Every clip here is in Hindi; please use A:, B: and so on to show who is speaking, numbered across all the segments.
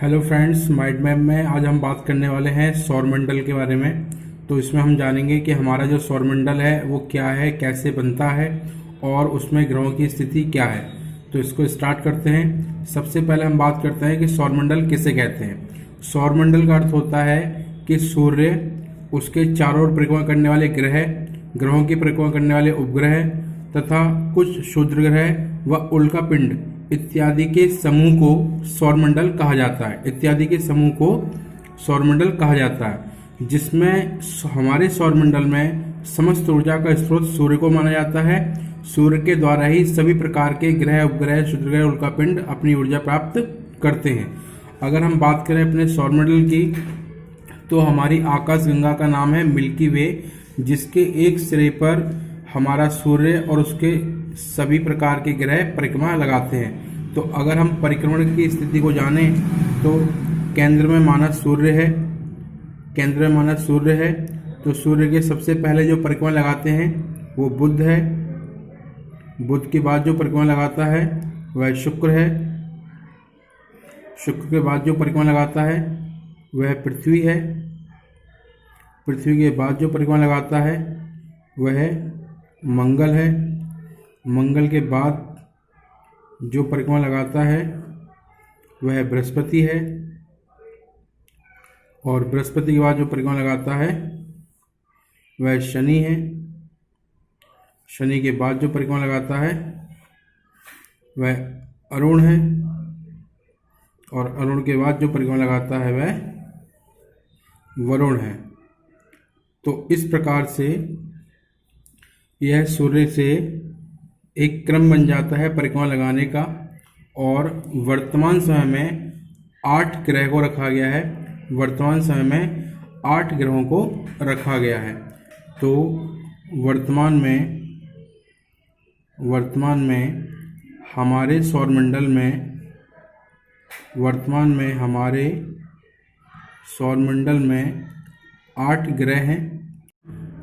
A: हेलो फ्रेंड्स, माइंड मैप में आज हम बात करने वाले हैं सौरमंडल के बारे में। तो इसमें हम जानेंगे कि हमारा जो सौरमंडल है वो क्या है, कैसे बनता है और उसमें ग्रहों की स्थिति क्या है। तो इसको स्टार्ट करते हैं। सबसे पहले हम बात करते हैं कि सौरमंडल किसे कहते हैं। सौरमंडल का अर्थ होता है कि सूर्य, उसके चारों ओर परिक्रमा करने वाले ग्रह, ग्रहों की परिक्रमा करने वाले उपग्रह तथा कुछ क्षुद्र ग्रह व उल्का पिंड इत्यादि के समूह को सौरमंडल कहा जाता है। इत्यादि के समूह को सौरमंडल कहा जाता है, जिसमें हमारे सौरमंडल में समस्त ऊर्जा का स्रोत सूर्य को माना जाता है। सूर्य के द्वारा ही सभी प्रकार के ग्रह, उपग्रह, क्षुद्र ग्रह, उल्कापिंड अपनी ऊर्जा प्राप्त करते हैं। अगर हम बात करें अपने सौरमंडल की, तो हमारी आकाशगंगा का नाम है मिल्की वे, जिसके एक सिरे पर हमारा सूर्य और उसके सभी प्रकार के ग्रह परिक्रमा लगाते हैं। तो अगर हम परिक्रमण की स्थिति को जानें तो केंद्र में माना सूर्य है, केंद्र में माना सूर्य है। तो सूर्य के सबसे पहले जो परिक्रमा लगाते हैं वो बुध है। बुध के बाद जो परिक्रमा लगाता है वह शुक्र है। शुक्र के बाद जो परिक्रमा लगाता है वह पृथ्वी है। पृथ्वी के बाद जो परिक्रमा लगाता है वह मंगल है। मंगल के बाद जो परिक्रमा लगाता है वह बृहस्पति है। और बृहस्पति के बाद जो परिक्रमा लगाता है वह शनि है। शनि के बाद जो परिक्रमा लगाता है वह अरुण है। और अरुण के बाद जो परिक्रमा लगाता है वह वरुण है। तो इस प्रकार से यह सूर्य से एक क्रम बन जाता है परिक्रमा लगाने का। और वर्तमान समय में 8 ग्रह को रखा गया है। वर्तमान समय में 8 ग्रहों को रखा गया है। तो वर्तमान में हमारे सौरमंडल में हमारे सौरमंडल में 8 ग्रह हैं।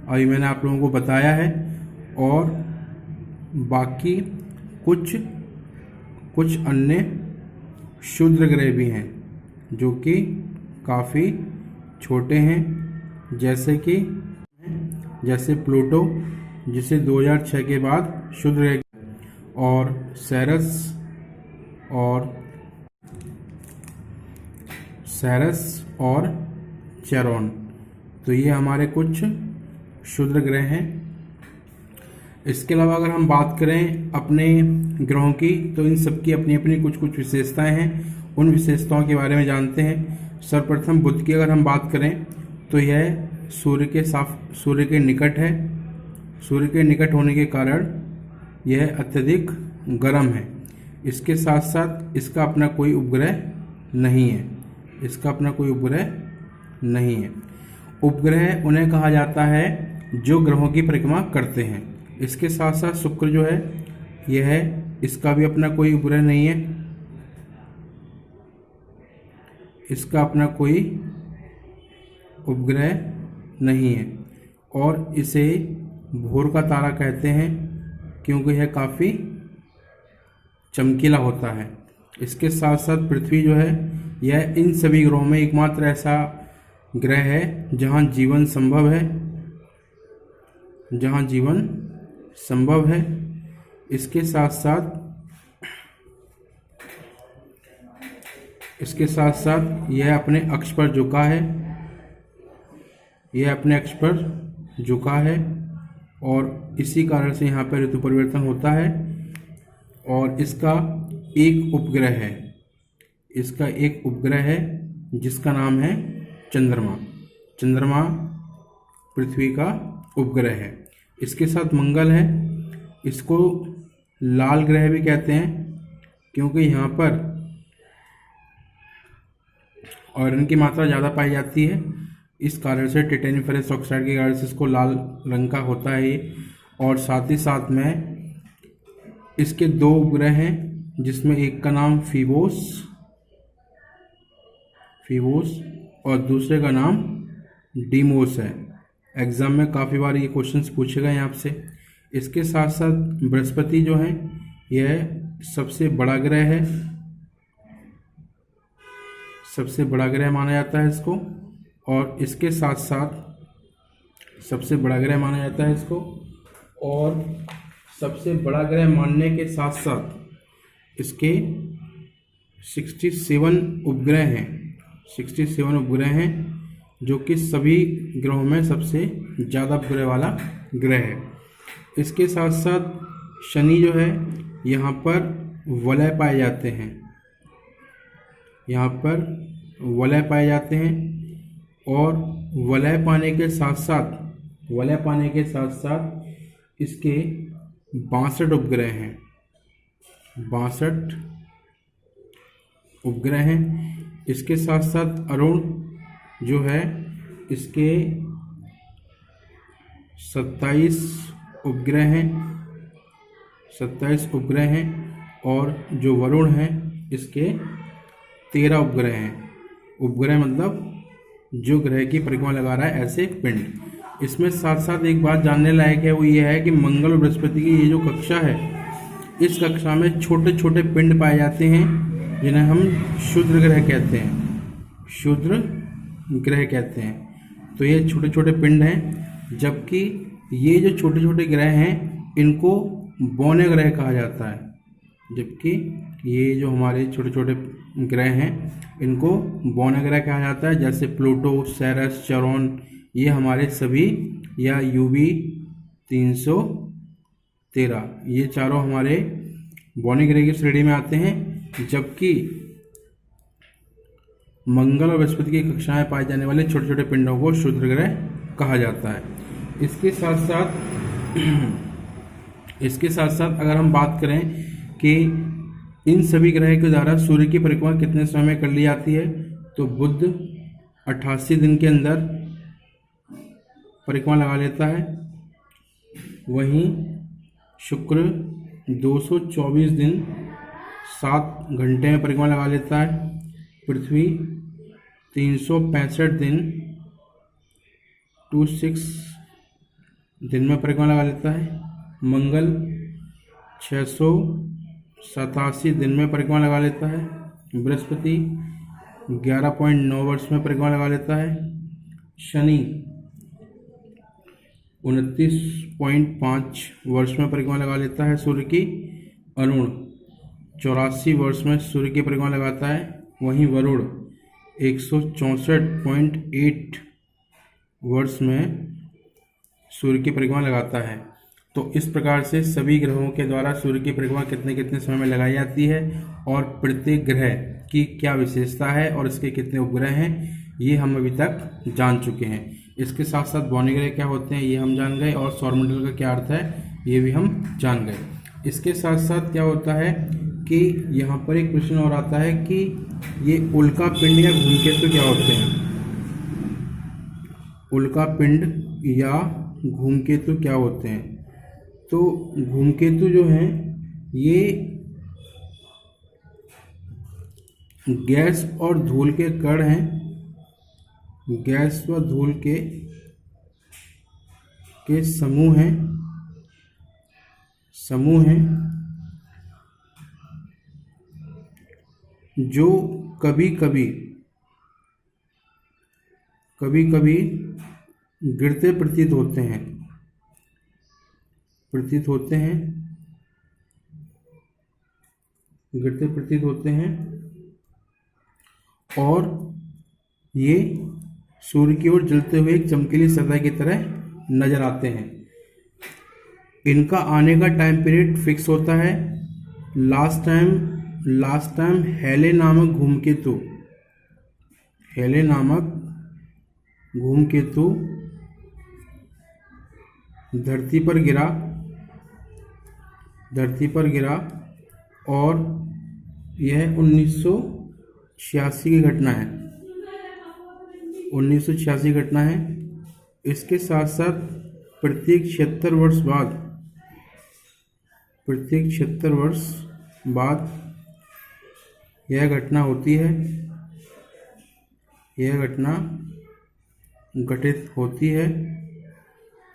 A: अभी मैंने आप लोगों को बताया है। और बाकी कुछ अन्य क्षुद्र ग्रह भी हैं जो कि काफ़ी छोटे हैं, जैसे प्लूटो, जिसे 2006 के बाद क्षुद्र ग्रह, और सेरस और चेरॉन। तो ये हमारे कुछ क्षुद्र ग्रह हैं। इसके अलावा अगर हम बात करें अपने ग्रहों की, तो इन सब की अपनी अपनी कुछ विशेषताएं हैं। उन विशेषताओं के बारे में जानते हैं। सर्वप्रथम बुध की अगर हम बात करें तो यह सूर्य के निकट है। सूर्य के निकट होने के कारण यह अत्यधिक गर्म है। इसके साथ साथ इसका अपना कोई उपग्रह नहीं है। उपग्रह उन्हें कहा जाता है जो ग्रहों की परिक्रमा करते हैं। इसके साथ साथ शुक्र जो है इसका भी अपना कोई उपग्रह नहीं है। इसका अपना कोई उपग्रह नहीं है। और इसे भोर का तारा कहते हैं क्योंकि यह काफ़ी चमकीला होता है। इसके साथ साथ पृथ्वी जो है यह इन सभी ग्रहों में एकमात्र ऐसा ग्रह है जहाँ जीवन संभव है। इसके साथ साथ यह अपने अक्ष पर झुका है। और इसी कारण से यहाँ पर ऋतु परिवर्तन होता है। और इसका एक उपग्रह है जिसका नाम है चंद्रमा पृथ्वी का उपग्रह है। इसके साथ मंगल है। इसको लाल ग्रह भी कहते हैं क्योंकि यहाँ पर आयरन की मात्रा ज़्यादा पाई जाती है। इस कारण से टाइटेनियम फेरस ऑक्साइड के कारण से इसको लाल रंग का होता है ये। और साथ ही साथ में इसके 2 उपग्रह हैं, जिसमें एक का नाम फीबोस और दूसरे का नाम डीमोस है। एग्ज़ाम में काफ़ी बार ये क्वेश्चंस पूछे गए हैं आपसे। इसके साथ साथ बृहस्पति जो है यह सबसे बड़ा ग्रह है। सबसे बड़ा ग्रह माना जाता है इसको, और इसके साथ साथ सबसे बड़ा ग्रह माना जाता है इसको, और सबसे बड़ा ग्रह मानने के साथ साथ इसके 67 उपग्रह हैं। 67 उपग्रह हैं, जो कि सभी ग्रहों में सबसे ज़्यादा उपग्रह वाला ग्रह है। इसके साथ साथ शनि जो है, यहाँ पर वलय पाए जाते हैं, यहाँ पर वलय पाए जाते हैं, और वलय पाने के साथ साथ इसके 62 उपग्रह हैं। 62 उपग्रह हैं। इसके साथ साथ अरुण जो है, इसके 27 उपग्रह हैं। 27 उपग्रह हैं, और जो वरुण है इसके 13 उपग्रह हैं। उपग्रह मतलब जो ग्रह की परिक्रमा लगा रहा है, ऐसे पिंड। इसमें साथ साथ एक बात जानने लायक है, वो ये है कि मंगल और बृहस्पति की ये जो कक्षा है, इस कक्षा में छोटे छोटे पिंड पाए जाते हैं, जिन्हें हम क्षुद्र ग्रह कहते हैं। क्षुद्र ग्रह कहते हैं। तो ये छोटे छोटे पिंड हैं, जबकि ये जो छोटे छोटे ग्रह हैं, इनको बौने ग्रह कहा जाता है। जबकि ये जो हमारे छोटे छोटे ग्रह हैं, इनको बौने ग्रह कहा जाता है। जैसे प्लूटो, सेरस, चरोन, ये हमारे सभी, या यूवी 313, ये चारों हमारे बौने ग्रह की श्रेणी में आते हैं। जबकि मंगल और बृहस्पति की कक्षा में पाए जाने वाले छोटे छोटे पिंडों को क्षुद्र ग्रह कहा जाता है। इसके साथ साथ अगर हम बात करें कि इन सभी ग्रह के द्वारा सूर्य की परिक्रमा कितने समय में कर ली जाती है, तो बुध 88 दिन के अंदर परिक्रमा लगा लेता है। वहीं शुक्र 224 दिन 7 घंटे में परिक्रमा लगा लेता है। पृथ्वी 365 दिन 26 दिन में परिक्रमा लगा लेता है। मंगल 687 दिन में परिक्रमा लगा लेता है। बृहस्पति 11.9 वर्ष में परिक्रमा लगा लेता है। शनि 29.5 वर्ष में परिक्रमा लगा लेता है सूर्य की। अरुण 84 वर्ष में सूर्य की परिक्रमा लगाता है। वहीं वरुण 164.8 वर्ष में सूर्य की परिक्रमा लगाता है। तो इस प्रकार से सभी ग्रहों के द्वारा सूर्य की परिक्रमा कितने कितने समय में लगाई जाती है, और प्रत्येक ग्रह की क्या विशेषता है, और इसके कितने उपग्रह हैं, ये हम अभी तक जान चुके हैं। इसके साथ साथ बौने ग्रह क्या होते हैं, ये हम जान गए, और सौरमंडल का क्या अर्थ है, ये भी हम जान गए। इसके साथ साथ क्या होता है कि यहाँ पर एक प्रश्न और आता है कि ये उल्का पिंड या धूमकेतु क्या होते हैं। उल्का पिंड या धूमकेतु क्या होते हैं? तो धूमकेतु जो हैं, ये गैस और धूल के कण हैं। गैस व धूल के समूह हैं जो कभी कभी गिरते प्रतीत होते हैं, और ये सूर्य की ओर जलते हुए एक चमकीली सतह की तरह नजर आते हैं। इनका आने का टाइम पीरियड फिक्स होता है। लास्ट टाइम हेले नामक घूमकेतु धरती पर गिरा, और यह 1986 की घटना है। 1986 घटना है। इसके साथ साथ प्रत्येक 76 वर्ष बाद यह घटना होती है। यह घटना घटित होती है।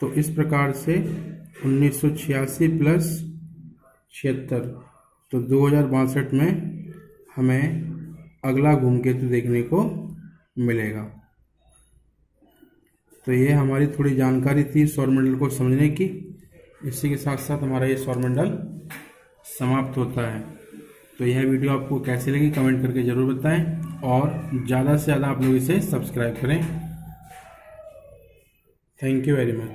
A: तो इस प्रकार से 1986 प्लस 76, तो 2062 में हमें अगला धूमकेतु देखने को मिलेगा। तो ये हमारी थोड़ी जानकारी थी सौरमंडल को समझने की। इसी के साथ साथ हमारा ये सौरमंडल समाप्त होता है। तो यह वीडियो आपको कैसी लगी कमेंट करके ज़रूर बताएं और ज़्यादा से ज़्यादा आप लोग इसे सब्सक्राइब करें। Thank you very much.